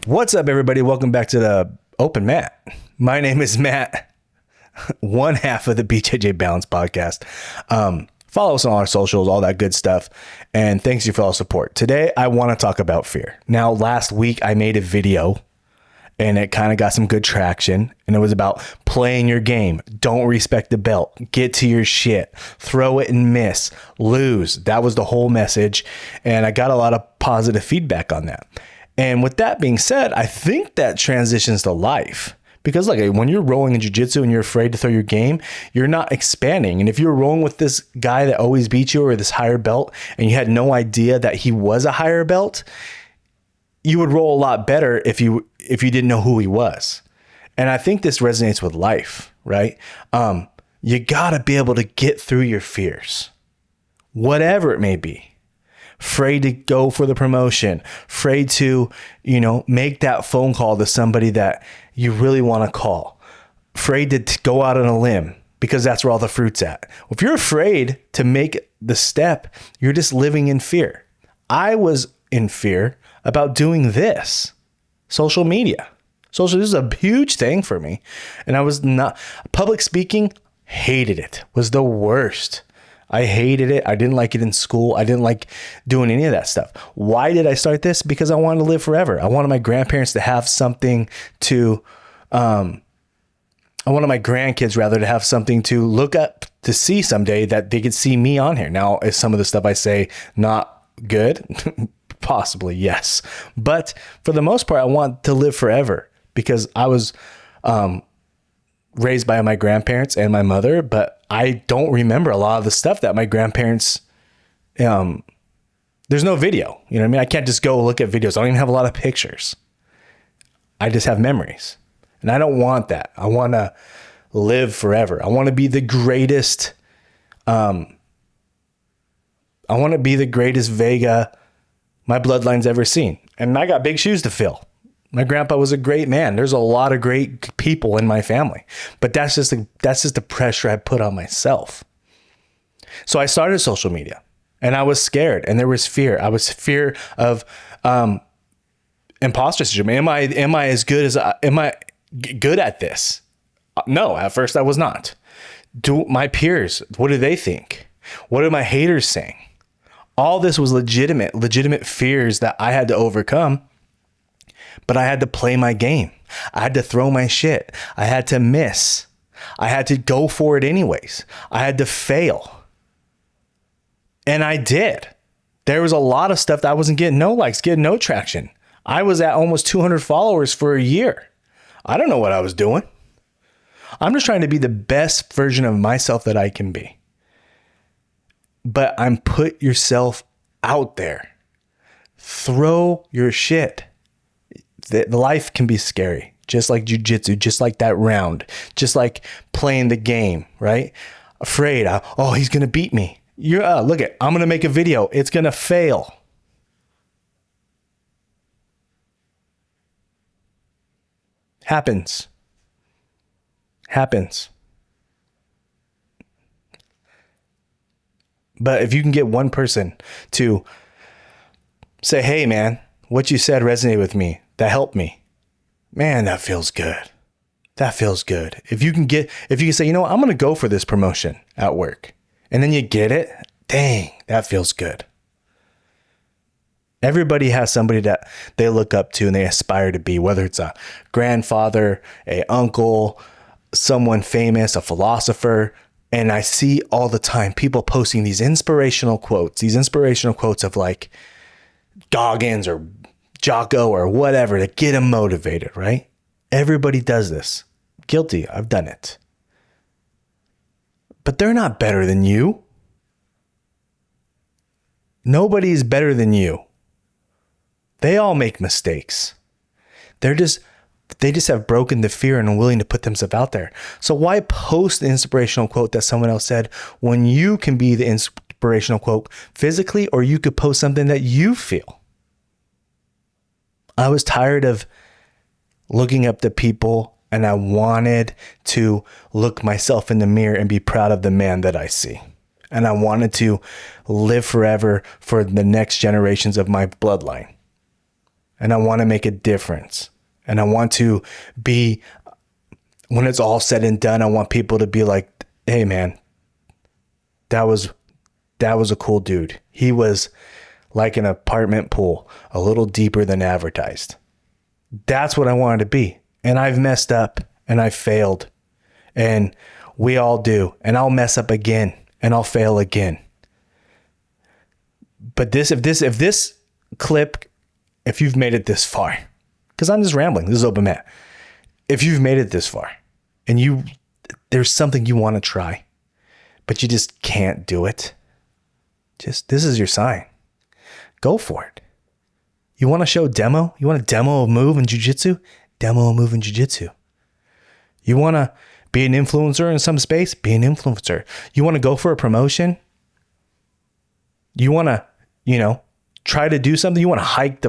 What's up, everybody? Welcome back to the Open Mat. My name is Matt, one half of the BJJ Balance podcast. Follow us on our socials, all that good stuff. And thanks you for all the support. Today, I want to talk about fear. Now, last week, I made a video and it kind of got some good traction. And it was about playing your game. Don't respect the belt. Get to your shit. Throw it and miss. Lose. That was the whole message. And I got a lot of positive feedback on that. And with that being said, I think that transitions to life. Because like when you're rolling in jiu-jitsu and you're afraid to throw your game, you're not expanding. And if you're rolling with this guy that always beat you or this higher belt and you had no idea that he was a higher belt, you would roll a lot better if you didn't know who he was. And I think this resonates with life, right? You got to be able to get through your fears, whatever it may be. Afraid to go for the promotion, afraid to, make that phone call to somebody that you really want to call, afraid to go out on a limb because that's where all the fruit's at. If you're afraid to make the step, you're just living in fear. I was in fear about doing this, social media. This is a huge thing for me. And I was not, public speaking, hated it, was the worst. I hated it. I didn't like it in school. I didn't like doing any of that stuff. Why did I start this? Because I wanted to live forever. I wanted my grandparents to have something to, I wanted my grandkids rather to have something to look up to see someday that they could see me on here. Now, is some of the stuff I say not good? Possibly, yes. But for the most part, I want to live forever because I was raised by my grandparents and my mother, but I don't remember a lot of the stuff that my grandparents, there's no video, you know what I mean? I can't just go look at videos. I don't even have a lot of pictures. I just have memories and I don't want that. I want to live forever. I want to be the greatest. I want to be the greatest Vega my bloodline's ever seen. And I got big shoes to fill. My grandpa was a great man. There's a lot of great people in my family, but that's just the pressure I put on myself. So I started social media and I was scared and there was fear. I was fear of, imposter syndrome. Am I good at this? No, at first I was not. Do my peers, what do they think? What are my haters saying? All this was legitimate fears that I had to overcome. But I had to play my game. I had to throw my shit. I had to miss. I had to go for it anyways. I had to fail. And I did. There was a lot of stuff that I wasn't getting no likes, getting no traction. I was at almost 200 followers for a year. I don't know what I was doing. I'm just trying to be the best version of myself that I can be. But put yourself out there. Throw your shit. The life can be scary, just like jiu-jitsu, just like that round, just like playing the game, right? Afraid, he's going to beat me. I'm going to make a video. It's going to fail. Happens. But if you can get one person to say, hey, man, what you said resonated with me. That helped me. Man, that feels good. If you can say, I'm going to go for this promotion at work and then you get it. Dang, that feels good. Everybody has somebody that they look up to and they aspire to be, whether it's a grandfather, a uncle, someone famous, a philosopher. And I see all the time people posting these inspirational quotes of like Goggins or Jocko or whatever to get them motivated, right? Everybody does this. Guilty. I've done it. But they're not better than you. Nobody's better than you. They all make mistakes. They just have broken the fear and are willing to put themselves out there. So why post the inspirational quote that someone else said when you can be the inspirational quote physically, or you could post something that you feel? I was tired of looking up to people and I wanted to look myself in the mirror and be proud of the man that I see. And I wanted to live forever for the next generations of my bloodline. And I want to make a difference. And I want to be, when it's all said and done, I want people to be like, hey man, that was a cool dude. He was like an apartment pool, a little deeper than advertised. That's what I wanted to be. And I've messed up and I've failed. And we all do. And I'll mess up again and I'll fail again. But if this clip, if you've made it this far, because I'm just rambling, this is open mat. If you've made it this far and there's something you want to try, but you just can't do it, this is your sign. Go for it. You want to show demo? You want to demo a move in jiu-jitsu? Demo a move in jiu-jitsu. You want to be an influencer in some space? Be an influencer. You want to go for a promotion? You want to, try to do something? You want to hike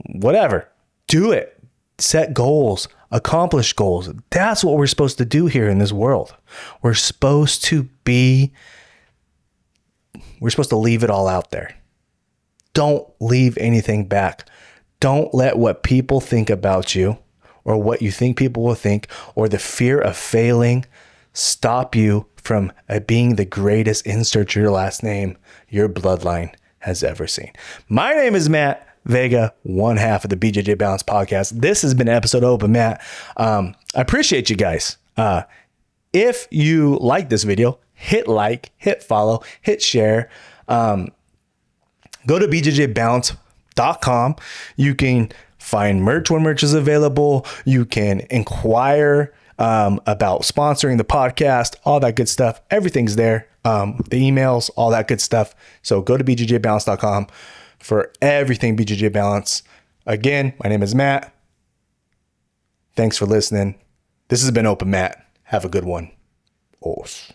whatever. Do it. Set goals. Accomplish goals. That's what we're supposed to do here in this world. We're supposed to leave it all out there. Don't leave anything back. Don't let what people think about you or what you think people will think or the fear of failing stop you from being the greatest, insert your last name, your bloodline has ever seen. My name is Matt Vega, one half of the BJJ Balance podcast. This has been an episode of Open Mat. I appreciate you guys. If you like this video, hit like, hit follow, hit share. Go to bjjbalance.com. You can find merch when merch is available. You can inquire about sponsoring the podcast, all that good stuff. Everything's there. The emails, all that good stuff. So go to bjjbalance.com for everything BJJ Balance. Again, my name is Matt. Thanks for listening. This has been Open Mat. Have a good one. Os.